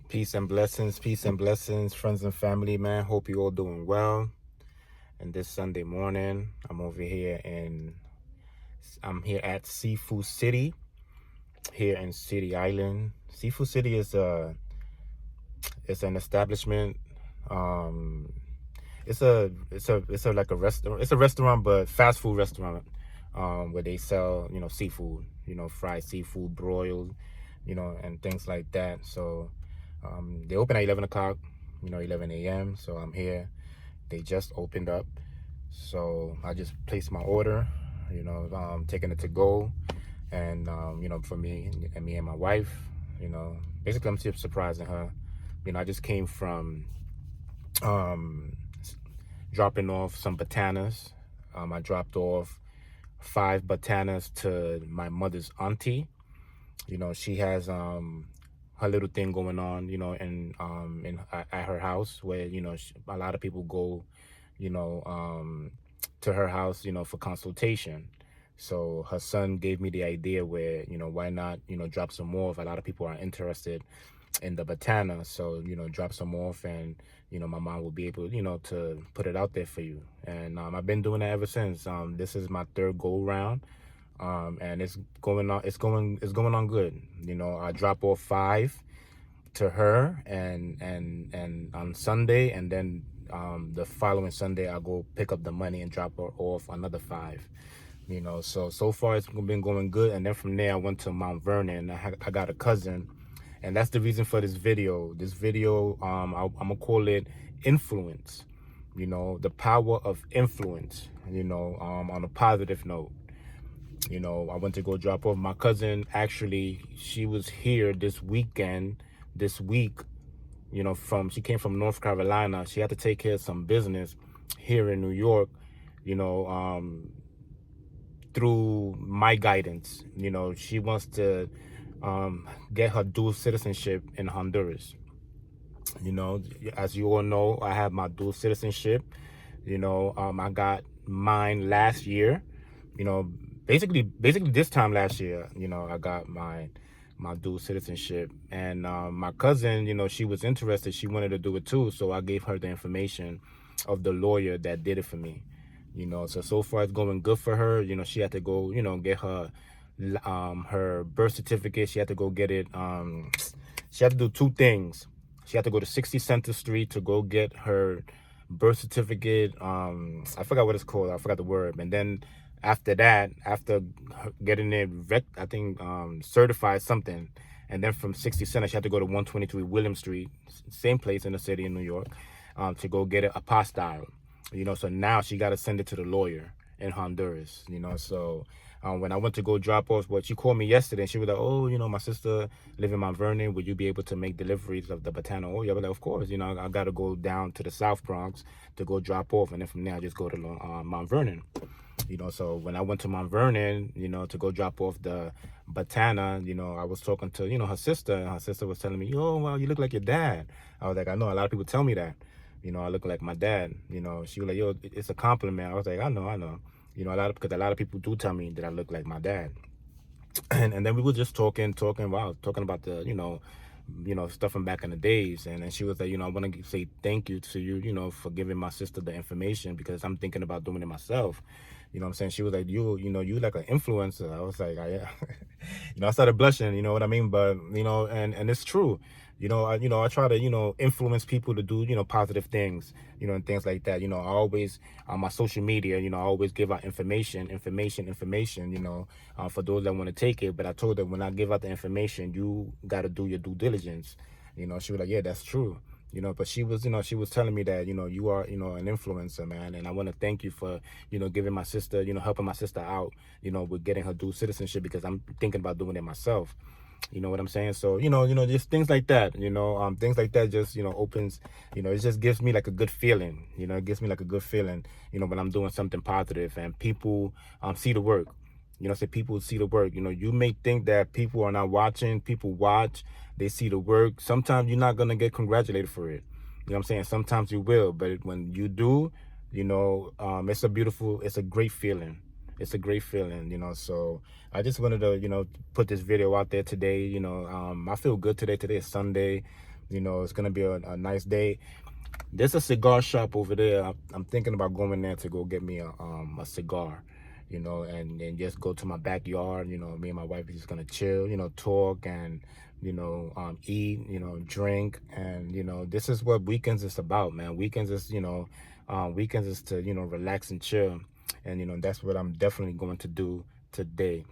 Peace and blessings, friends and family, man. Hope you all doing well. And this Sunday morning, I'm here at Seafood City, here in City Island. Seafood City it's an establishment. Um, it's a like a restaurant. It's a restaurant, but fast food restaurant, where they sell seafood, fried seafood, broiled, and things like that. So they open at 11 o'clock, 11 a.m. So I'm here. They just opened up. So I just placed my order, taking it to go. And, for me and my wife, basically I'm just surprising her. I just came from um, dropping off some bananas. I dropped off 5 bananas to my mother's auntie. She has her little thing going on, at her house where a lot of people go, you know, um, to her house, for consultation. So her son gave me the idea where why not drop some more if a lot of people are interested in the batana. So drop some off, and my mom will be able to put it out there for you. And I've been doing that ever since. This is my third go round. And it's going on good. I drop off 5 to her, and on Sunday, and then the following Sunday I'll go pick up the money and drop her off another 5. So far it's been going good. And then from there I went to Mount Vernon. I got a cousin, and that's the reason for this video. I'm gonna call it influence. The power of influence, on a positive note. I went to go drop off my cousin. Actually, she was here this week. She came from North Carolina. She had to take care of some business here in New York, you know, through my guidance. She wants to get her dual citizenship in Honduras. As you all know, I have my dual citizenship. I got mine last year. You know, basically this time last year. I got my dual citizenship, and my cousin, she was interested. She wanted to do it too, so I gave her the information of the lawyer that did it for me. So far it's going good for her. She had to go, get her birth certificate. She had to go get it. She had to do 2 things. She had to go to 60 Center Street to go get her birth certificate. I forgot what it's called. I forgot the word. And then after that, after getting it, certified something, and then from 60 Center, she had to go to 123 William Street, same place in the city in New York, to go get it apostille. So now she got to send it to the lawyer in Honduras. So when I went to go drop off, she called me yesterday, and she was like, oh, my sister live in Mount Vernon. Would you be able to make deliveries of the batana? Oh, yeah, but of course. I got to go down to the South Bronx to go drop off, and then from there I just go to Mount Vernon. So when I went to Mount Vernon, to go drop off the batana, I was talking to, her sister, and her sister was telling me, oh, well, you look like your dad. I was like, I know, a lot of people tell me that, I look like my dad. She was like, yo, it's a compliment. I was like, I know. Because a lot of people do tell me that I look like my dad. And then we were just talking about the, stuff from back in the days. And then she was like, I want to say thank you to you, for giving my sister the information, because I'm thinking about doing it myself. What I'm saying? She was like, you like an influencer. I was like, I started blushing, you know what I mean? But, and it's true. I try to, influence people to do, positive things, and things like that. I always, on my social media, I always give out information, for those that want to take it. But I told her, when I give out the information, you got to do your due diligence. She was like, yeah, that's true. But she was telling me that, you are, an influencer, man. And I want to thank you for, giving my sister, helping my sister out, with getting her dual citizenship, because I'm thinking about doing it myself. You know what I'm saying? So, just things like that, things like that just, opens, it just gives me like a good feeling, it gives me like a good feeling, when I'm doing something positive, and people see the work. Say people see the work. You may think that people are not watching. People watch, they see the work. Sometimes you're not going to get congratulated for it. What I'm saying? Sometimes you will, but when you do, it's a great feeling. It's a great feeling, so I just wanted to, put this video out there today. I feel good today. Today is Sunday. You know, it's gonna be a nice day. There's a cigar shop over there. I'm thinking about going there to go get me a cigar, you know, and just go to my backyard. You know, me and my wife is just gonna chill, you know, talk and eat, you know, drink, and you know, this is what weekends is about, man. Weekends is weekends is to relax and chill, and you know that's what I'm definitely going to do today.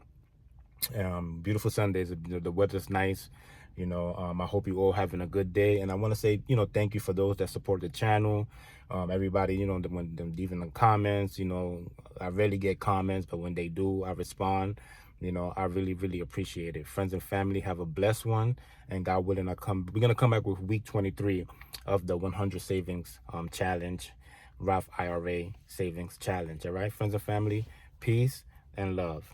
Beautiful Sundays. The weather's nice. You know, I hope you all having a good day. And I want to say, you know, thank you for those that support the channel. Everybody, you know, when them leaving the comments, you know, I rarely get comments, but when they do, I respond. You know, I really, really appreciate it. Friends and family, have a blessed one. And God willing, we're gonna come back with week 23 of the 100 savings challenge, Roth IRA savings challenge. All right, friends and family, peace and love.